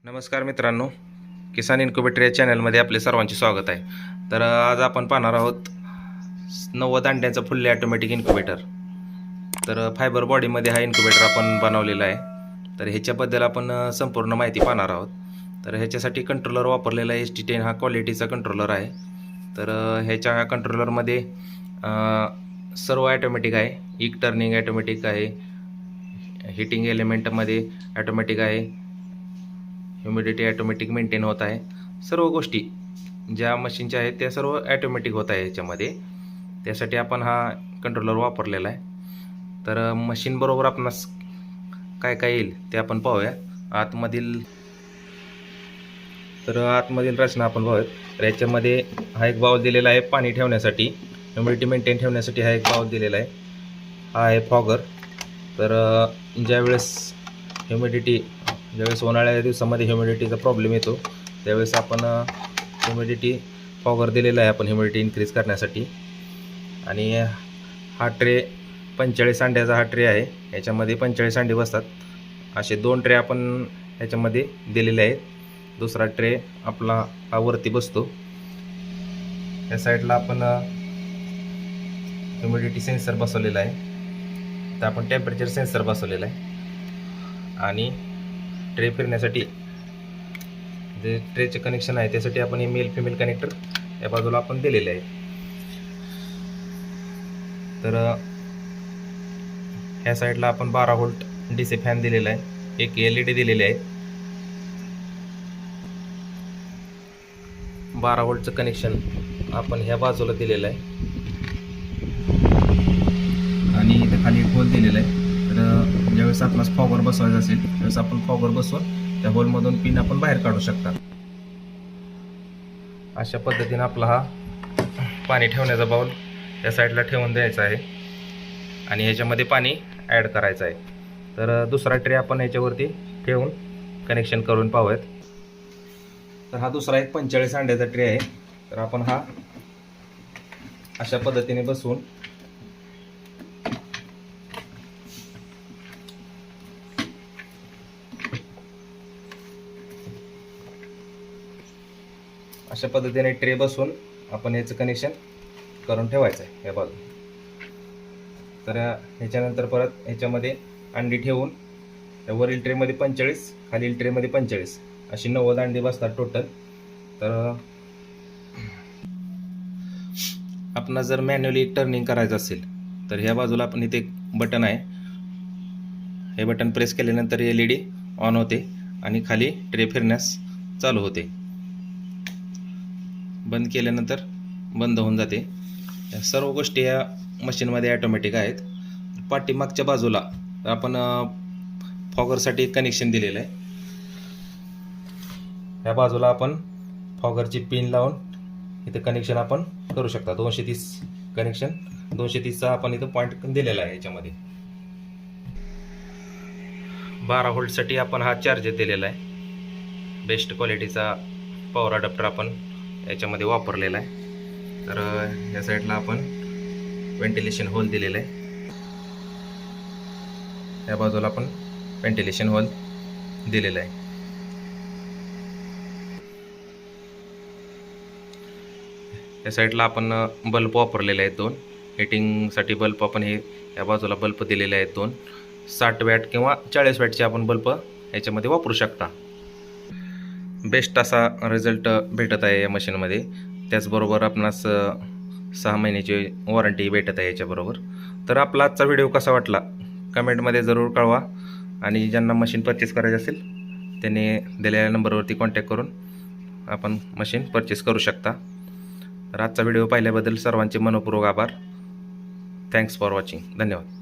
नमस्कार मित्रांनो, किसान इन्क्युबेटर या चॅनलमध्ये आपले सर्वांचे स्वागत आहे. तर आज आपण पाहणार आहोत 90 अंड्यांचा फुल्ली ऑटोमॅटिक इन्क्युबेटर. तर फायबर बॉडीमध्ये हा इन्क्युबेटर आपण बनवलेला आहे. तर ह्याच्याबद्दल आपण संपूर्ण माहिती पाहणार आहोत. तर ह्याच्यासाठी कंट्रोलर वापरलेला आहे ST10 हा क्वालिटीचा कंट्रोलर आहे. तर ह्याच्या कंट्रोलरमध्ये सर्व ॲटोमॅटिक आहे. इक टर्निंग ॲटोमॅटिक आहे, हिटिंग एलिमेंटमध्ये ॲटोमॅटिक आहे, ह्युमिडिटी ॲटोमॅटिक मेंटेन होत आहे. सर्व गोष्टी ज्या मशीनच्या आहेत त्या सर्व ॲटोमॅटिक होत आहे याच्यामध्ये. त्यासाठी आपण हा कंट्रोलर वापरलेला आहे. तर मशीनबरोबर आपणास काय काय येईल ते आपण पाहूया. आतमधील रचना आपण पाहूयात. तर याच्यामध्ये हा एक बाउल दिलेला आहे पाणी ठेवण्यासाठी, ह्युमिडिटी मेंटेन ठेवण्यासाठी हा एक बाउल दिलेला आहे. हा आहे फॉगर. तर ज्यावेळेस उन्हाळ्याच्या दिवसामध्ये ह्युमिडिटीचा प्रॉब्लेम येतो त्यावेळेस आपण ह्युमिडिटी फॉगर दिलेला आहे आपण ह्युमिडिटी इन्क्रीज करण्यासाठी. आणि हा ट्रे 45 अंड्याचा हा ट्रे आहे. याच्यामध्ये 45 अंडे बसतात. असे 2 ट्रे आपण ह्याच्यामध्ये दिलेले आहेत. दुसरा ट्रे आपला हा वरती बसतो. या साईडला आपण ह्युमिडिटी सेन्सर बसवलेला आहे. तर आपण टेम्परेचर सेन्सर बसवलेला आहे. आणि ट्रे फिरण्यासाठी जे ट्रेचे कनेक्शन आहे त्यासाठी आपण हे मेल फिमेल कनेक्टर या बाजूला आपण दिलेले आहे. तर ह्या साईडला आपण 12 व्होल्ट DC फॅन दिलेला आहे. एक LED दिलेले आहे. 12 व्होल्टचं कनेक्शन आपण ह्या बाजूला दिलेलं आहे. आणि इथे खाली एक होल दिलेला आहे. तर ज्यावेळेस आपणास फॉगर बसवायचा असेल त्यावेळेस आपण फॉगर बसवून त्या होलमधून पिन आपण बाहेर काढू शकता. अशा पद्धतीने आपला हा पाणी ठेवण्याचा बाउल या साईडला ठेवून द्यायचा आहे आणि ह्याच्यामध्ये पाणी ॲड करायचं आहे. तर दुसरा ट्रे आपण ह्याच्यावरती ठेवून कनेक्शन करून पाहूयात. तर हा दुसरा एक 45 अंड्याचा ट्रे आहे. तर आपण हा अशा पद्धतीने बसवून ट्रे बसवून आपण याचं कनेक्शन करून ठेवायचं आहे या बाजूला. तर ह्याच्यानंतर परत ह्याच्यामध्ये अंडी ठेवून वरील ट्रेमध्ये 45, खालील ट्रेमध्ये 45 अशी 90 अंडी बसतात टोटल. तर आपणास जर मॅन्युअली टर्निंग करायचं असेल तर ह्या बाजूला आपण इथे एक बटन आहे. हे बटन प्रेस केल्यानंतर LED ऑन होते आणि खाली ट्रे फिरण्यास चालू होते. बंद केल्यानंतर बंद होऊन जाते. या सर्व गोष्टी या मशीनमध्ये ॲटोमॅटिक आहेत. पाठीमागच्या बाजूला आपण फॉगरसाठी एक कनेक्शन दिलेलं आहे. या बाजूला आपण फॉगरची पिन लावून इथं कनेक्शन आपण करू शकता. 230 कनेक्शन, 230चा आपण इथं पॉईंट दिलेला आहे. याच्यामध्ये 12 व्होल्टसाठी आपण हा चार्जर दिलेला आहे. बेस्ट क्वालिटीचा पॉवर अडॅप्टर आपण याच्यामध्ये वापरलेला आहे. तर या साईडला आपण व्हेंटिलेशन होल दिलेलं आहे. या बाजूला आपण व्हेंटिलेशन होल दिलेला आहे. या साईडला आपण बल्ब वापरलेले आहेत 2 हिटिंगसाठी बल्ब. आपण हे या बाजूला बल्ब दिलेले आहेत 2 60 वॅट किंवा 40 वॅटचे आपण बल्ब याच्यामध्ये वापरू शकता. बेस्ट असा रिझल्ट भेटत आहे या मशीनमध्ये. त्याचबरोबर आपणास 6 महिन्याची वॉरंटी भेटत आहे याच्याबरोबर. तर आपला आजचा व्हिडिओ कसा वाटला कमेंटमध्ये जरूर कळवा. आणि ज्यांना मशीन परचेस करायची असेल त्यांनी दिलेल्या नंबरवरती कॉन्टॅक्ट करून आपण मशीन परचेस करू शकता. तर आजचा व्हिडिओ पाहिल्याबद्दल सर्वांचे मनपूर्वक आभार. Thanks for watching. धन्यवाद.